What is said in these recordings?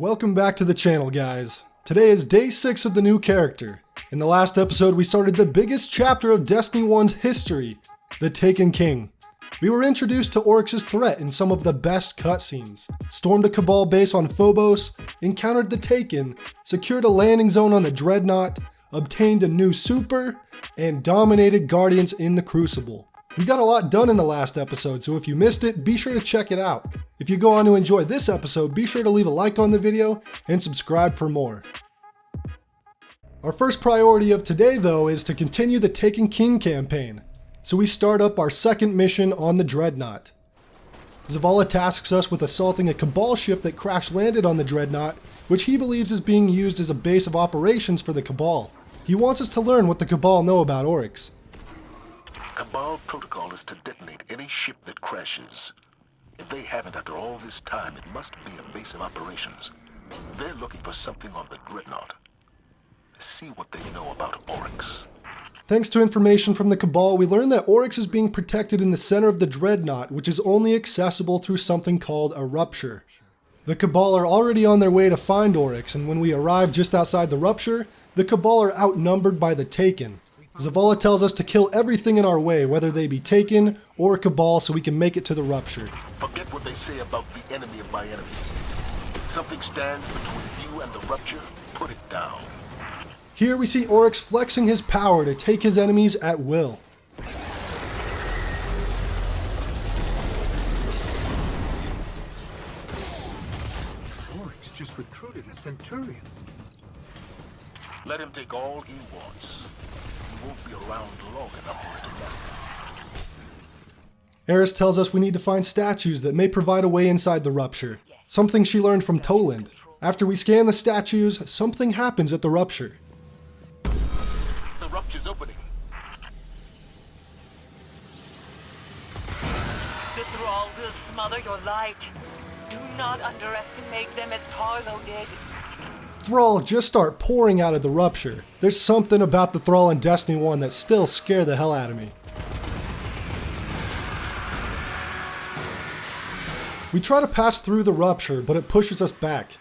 Welcome back to the channel, guys. Today is day 6 of the new character. In the last episode, we started the biggest chapter of Destiny 1's history, the Taken King. We were introduced to Oryx's threat in some of the best cutscenes, stormed a Cabal base on Phobos, encountered the Taken, secured a landing zone on the Dreadnought, obtained a new super, and dominated Guardians in the Crucible. We got a lot done in the last episode, so if you missed it, be sure to check it out. If you go on to enjoy this episode, be sure to leave a like on the video and subscribe for more. Our first priority of today, though, is to continue the Taken King campaign. So we start up our second mission on the Dreadnought. Zavala tasks us with assaulting a Cabal ship that crash landed on the Dreadnought, which he believes is being used as a base of operations for the Cabal. He wants us to learn what the Cabal know about Oryx. Cabal protocol is to detonate any ship that crashes. If they haven't after all this time, it must be a base of operations. They're looking for something on the Dreadnought. See what they know about Oryx. Thanks to information from the Cabal, we learn that Oryx is being protected in the center of the Dreadnought, which is only accessible through something called a rupture. The Cabal are already on their way to find Oryx, and when we arrive just outside the rupture, the Cabal are outnumbered by the Taken. Zavala tells us to kill everything in our way, whether they be Taken or Cabal, so we can make it to the rupture. Forget what they say about the enemy of my enemy. Something stands between you and the rupture, put it down. Here we see Oryx flexing his power to take his enemies at will. Oryx just recruited a Centurion. Let him take all he wants. He won't be around long enough to know. Eris tells us we need to find statues that may provide a way inside the rupture. Something she learned from Toland. After we scan the statues, something happens at the rupture. The rupture's opening. The Thrall will smother your light. Do not underestimate them as Tarlo did. Thrall just start pouring out of the rupture. There's something about the Thrall in Destiny 1 that still scare the hell out of me. We try to pass through the rupture, but it pushes us back.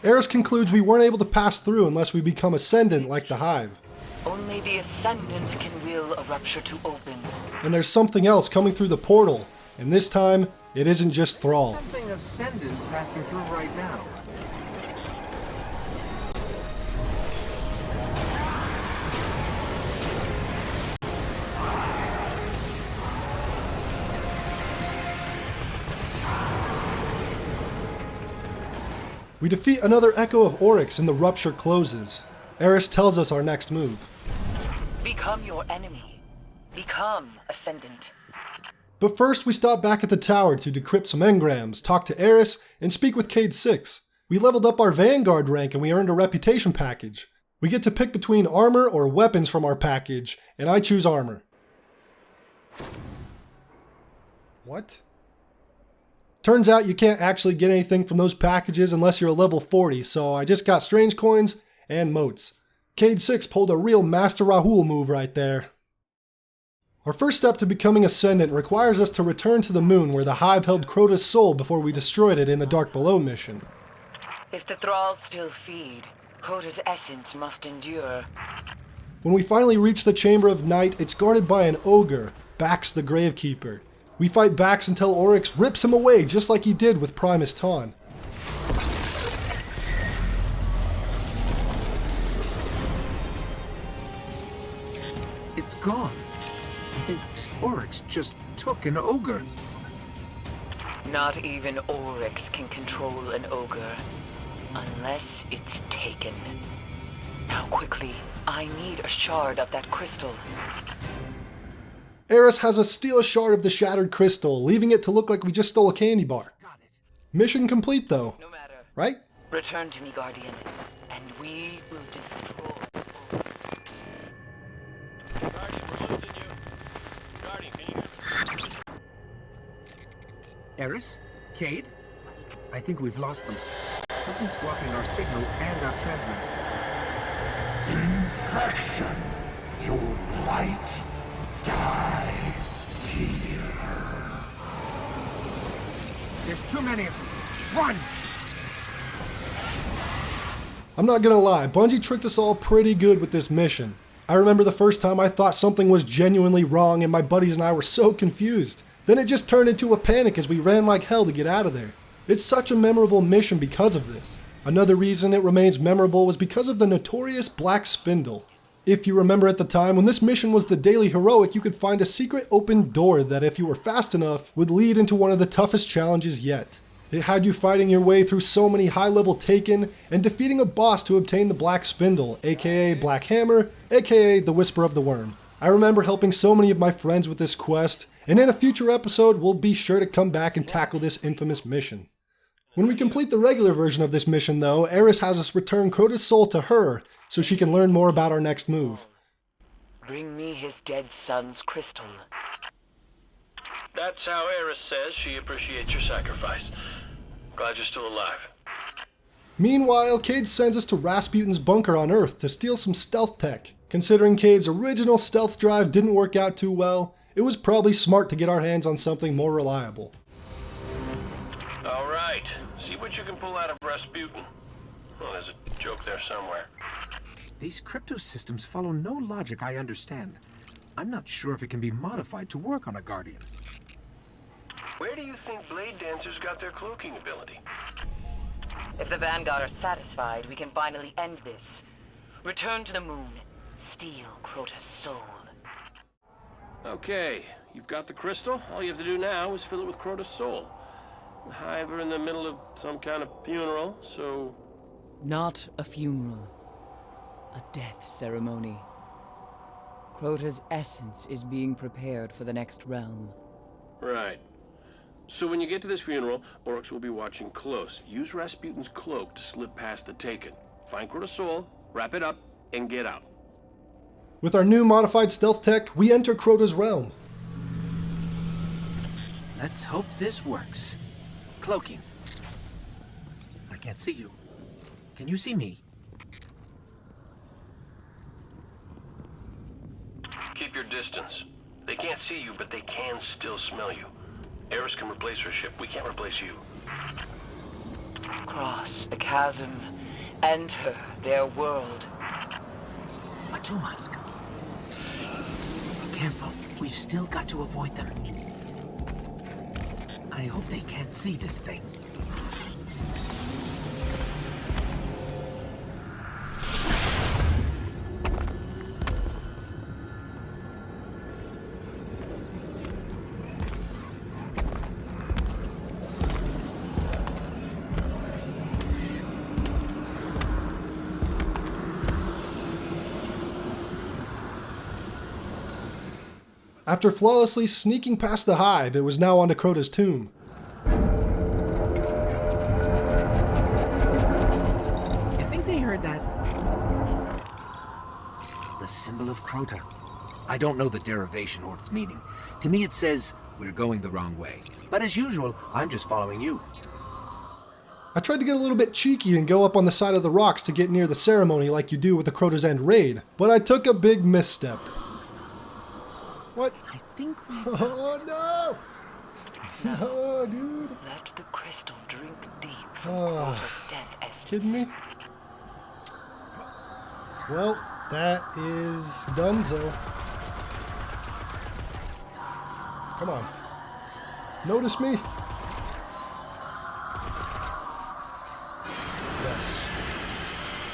Eris concludes we weren't able to pass through unless we become Ascendant like the Hive. Only the Ascendant can will a rupture to open. And there's something else coming through the portal, and this time, it isn't just Thrall. Something Ascendant passing through right now. We defeat another Echo of Oryx and the rupture closes. Eris tells us our next move. Become your enemy. Become Ascendant. But first we stop back at the tower to decrypt some engrams, talk to Eris, and speak with Cade 6. We leveled up our Vanguard rank and we earned a reputation package. We get to pick between armor or weapons from our package, and I choose armor. What? Turns out you can't actually get anything from those packages unless you're a level 40, so I just got strange coins and motes. Cade 6 pulled a real Master Rahul move right there. Our first step to becoming Ascendant requires us to return to the moon where the Hive held Crota's soul before we destroyed it in the Dark Below mission. If the Thralls still feed, Crota's essence must endure. When we finally reach the Chamber of Night, it's guarded by an ogre, Bax the Gravekeeper. We fight Bax until Oryx rips him away just like he did with Primus Taun. It's gone. I think Oryx just took an ogre. Not even Oryx can control an ogre, unless it's taken. Now quickly, I need a shard of that crystal. Eris has us steal a shard of the shattered crystal, leaving it to look like we just stole a candy bar. Mission complete though, No matter. right? Return to me, Guardian, and we will destroy. Guardian, we're losing you. Guardian, can you hear me? Eris? Cade? I think we've lost them. Something's blocking our signal and our transmitter. Infection. Your light dies here. There's too many of them. Run! I'm not gonna lie, Bungie tricked us all pretty good with this mission. I remember the first time I thought something was genuinely wrong and my buddies and I were so confused. Then it just turned into a panic as we ran like hell to get out of there. It's such a memorable mission because of this. Another reason it remains memorable was because of the notorious Black Spindle. If you remember at the time, when this mission was the daily heroic, you could find a secret open door that, if you were fast enough, would lead into one of the toughest challenges yet. It had you fighting your way through so many high-level Taken and defeating a boss to obtain the Black Spindle, aka Black Hammer, aka the Whisper of the Worm. I remember helping so many of my friends with this quest, and in a future episode, we'll be sure to come back and tackle this infamous mission. When we complete the regular version of this mission though, Eris has us return Crota's soul to her, so she can learn more about our next move. Bring me his dead son's crystal. That's how Eris says she appreciates your sacrifice. Glad you're still alive. Meanwhile, Cade sends us to Rasputin's bunker on Earth to steal some stealth tech. Considering Cade's original stealth drive didn't work out too well, it was probably smart to get our hands on something more reliable. All right, see what you can pull out of Rasputin. Well, there's a joke there somewhere. These crypto systems follow no logic I understand. I'm not sure if it can be modified to work on a Guardian. Where do you think Blade Dancers got their cloaking ability? If the Vanguard are satisfied, we can finally end this. Return to the moon. Steal Crota's soul. Okay, you've got the crystal. All you have to do now is fill it with Crota's soul. The Hive are in the middle of some kind of funeral, so... Not a funeral. A death ceremony. Crota's essence is being prepared for the next realm. Right. So when you get to this funeral, Oryx will be watching close. Use Rasputin's cloak to slip past the Taken. Find Crota's soul, wrap it up, and get out. With our new modified stealth tech, we enter Crota's realm. Let's hope this works. Cloaking. I can't see you. Can you see me? Keep your distance. They can't see you, but they can still smell you. Eris can replace her ship. We can't replace you. Cross the chasm. Enter their world. A Tumask. Careful. We've still got to avoid them. I hope they can't see this thing. After flawlessly sneaking past the Hive, it was now onto Crota's tomb. You think they heard that? The symbol of Crota. I don't know the derivation or its meaning. To me it says, we're going the wrong way. But as usual, I'm just following you. I tried to get a little bit cheeky and go up on the side of the rocks to get near the ceremony like you do with the Crota's End raid, but I took a big misstep. What? I think we... Oh no! No, dude. Let the crystal drink deep from Crota's death essence. Kidding me? Well, that is donezo. Come on. Notice me. Yes.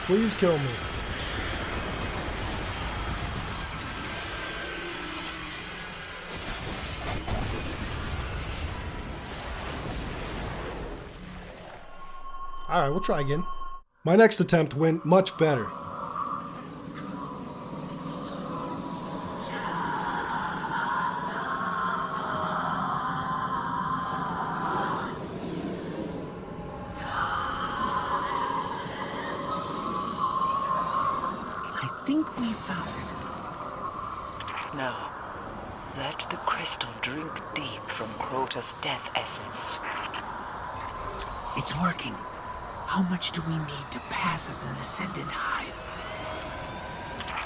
Please kill me. Alright, we'll try again. My next attempt went much better. I think we found it. Now, let the crystal drink deep from Crota's death essence. It's working. How much do we need to pass as an ascendant Hive?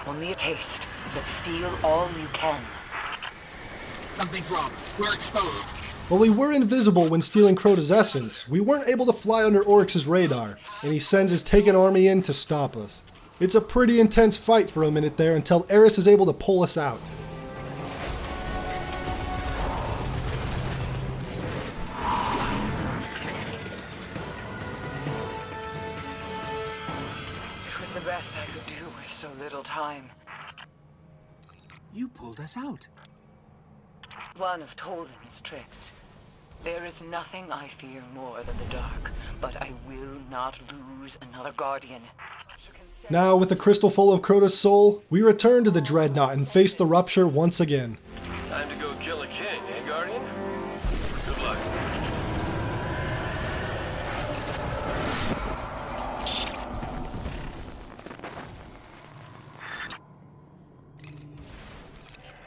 Only a taste, but steal all you can. Something's wrong. We're exposed. While we were invisible when stealing Crota's essence, we weren't able to fly under Oryx's radar, and he sends his Taken army in to stop us. It's a pretty intense fight for a minute there until Eris is able to pull us out. It was the best I could do with so little time. You pulled us out. One of Toland's tricks. There is nothing I fear more than the dark, but I will not lose another guardian. Now, with the crystal full of Crota's soul, we return to the Dreadnought and face the rupture once again. Time to go kill a king, eh, Guardian? Good luck.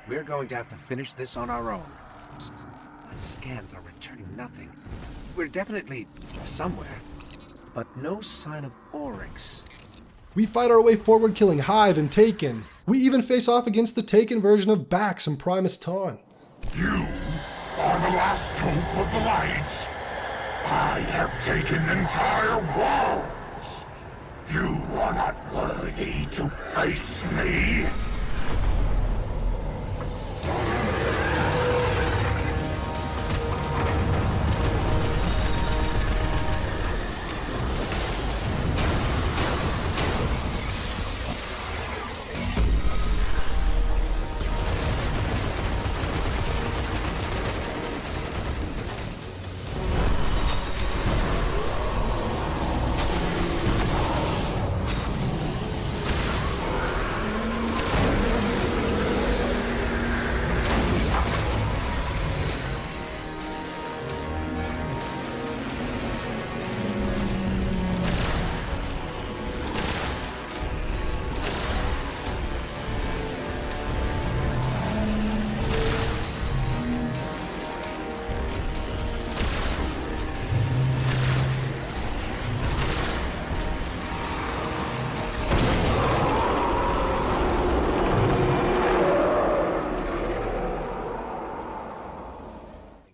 We're going to have to finish this on our own. The scans are returning nothing. We're definitely somewhere, but no sign of Oryx. We fight our way forward killing Hive and Taken. We even face off against the Taken version of Bax and Primus Taun. You are the last hope of the light. I have taken entire worlds. You are not worthy to face me.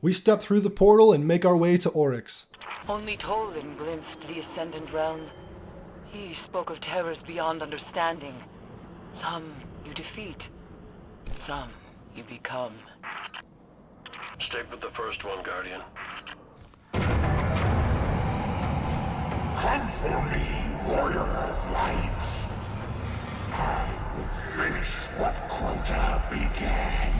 We step through the portal and make our way to Oryx. Only Toland glimpsed the Ascendant Realm. He spoke of terrors beyond understanding. Some you defeat, some you become. Stick with the first one, Guardian. Come for me, warrior of light. I will finish what Crota began.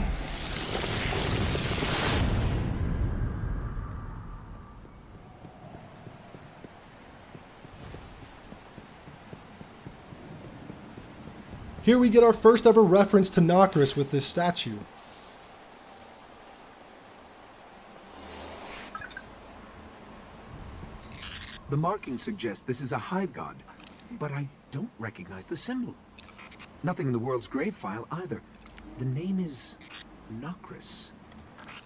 Here we get our first ever reference to Nokris with this statue. The markings suggest this is a hive god, but I don't recognize the symbol. Nothing in the world's grave file either. The name is Nokris.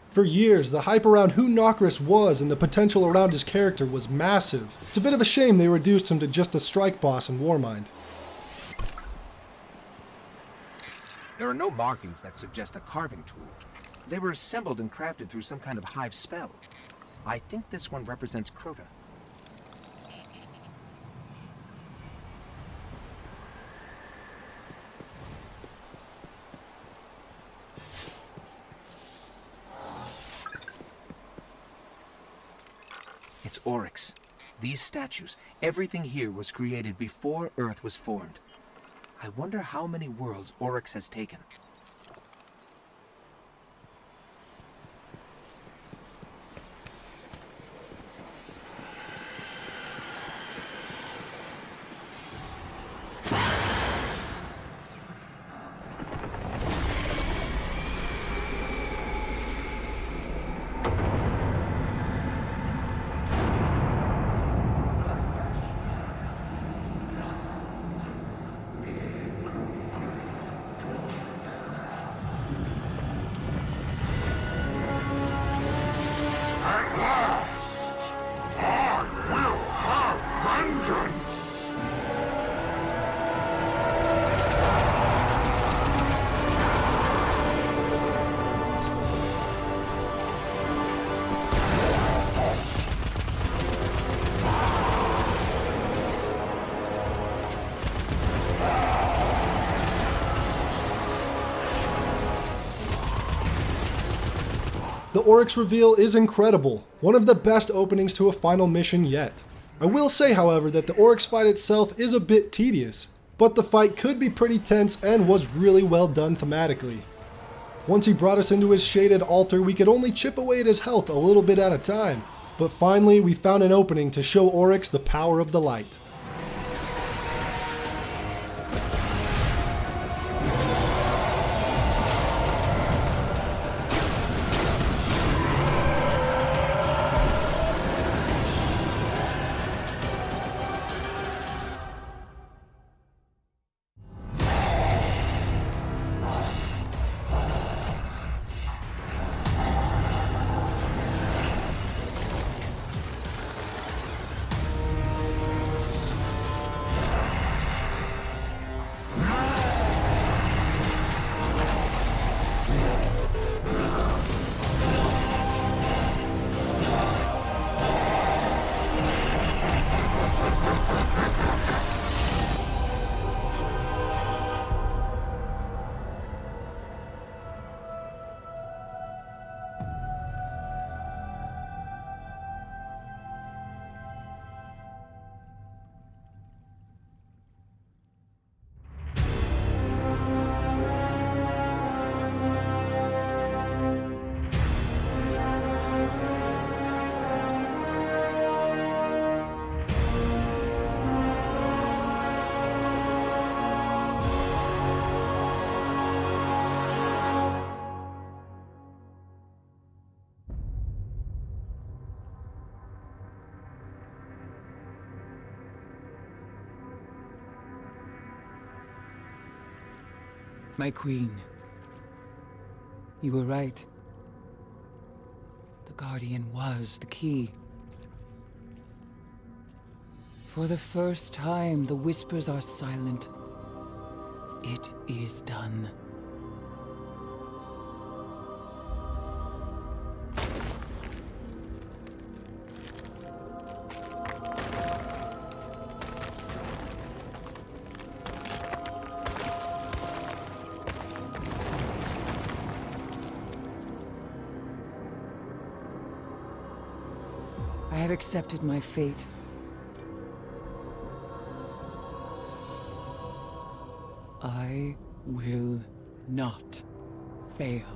For years, the hype around who Nokris was and the potential around his character was massive. It's a bit of a shame they reduced him to just a strike boss in Warmind. There are no markings that suggest a carving tool. They were assembled and crafted through some kind of hive spell. I think this one represents Crota. It's Oryx. These statues, everything here was created before Earth was formed. I wonder how many worlds Oryx has taken. At last, I will have vengeance. Oryx reveal is incredible, one of the best openings to a final mission yet. I will say, however, that the Oryx fight itself is a bit tedious, but the fight could be pretty tense and was really well done thematically. Once he brought us into his shaded altar, we could only chip away at his health a little bit at a time, but finally we found an opening to show Oryx the power of the light. My queen, you were right. The Guardian was the key. For the first time, the whispers are silent. It is done. I have accepted my fate. I will not fail.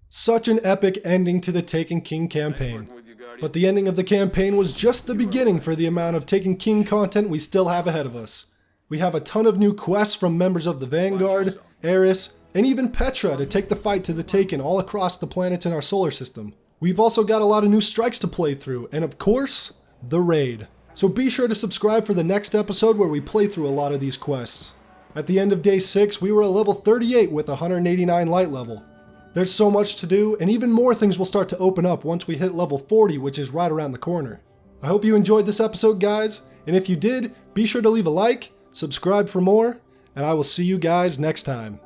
Such an epic ending to the Taken King campaign. But the ending of the campaign was just the beginning for the amount of Taken King content we still have ahead of us. We have a ton of new quests from members of the Vanguard, Eris, and even Petra to take the fight to the Taken all across the planets in our solar system. We've also got a lot of new strikes to play through, and of course, the raid. So be sure to subscribe for the next episode where we play through a lot of these quests. At the end of day 6, we were at level 38 with 189 light level. There's so much to do, and even more things will start to open up once we hit level 40, which is right around the corner. I hope you enjoyed this episode, guys, and if you did, be sure to leave a like, subscribe for more, and I will see you guys next time.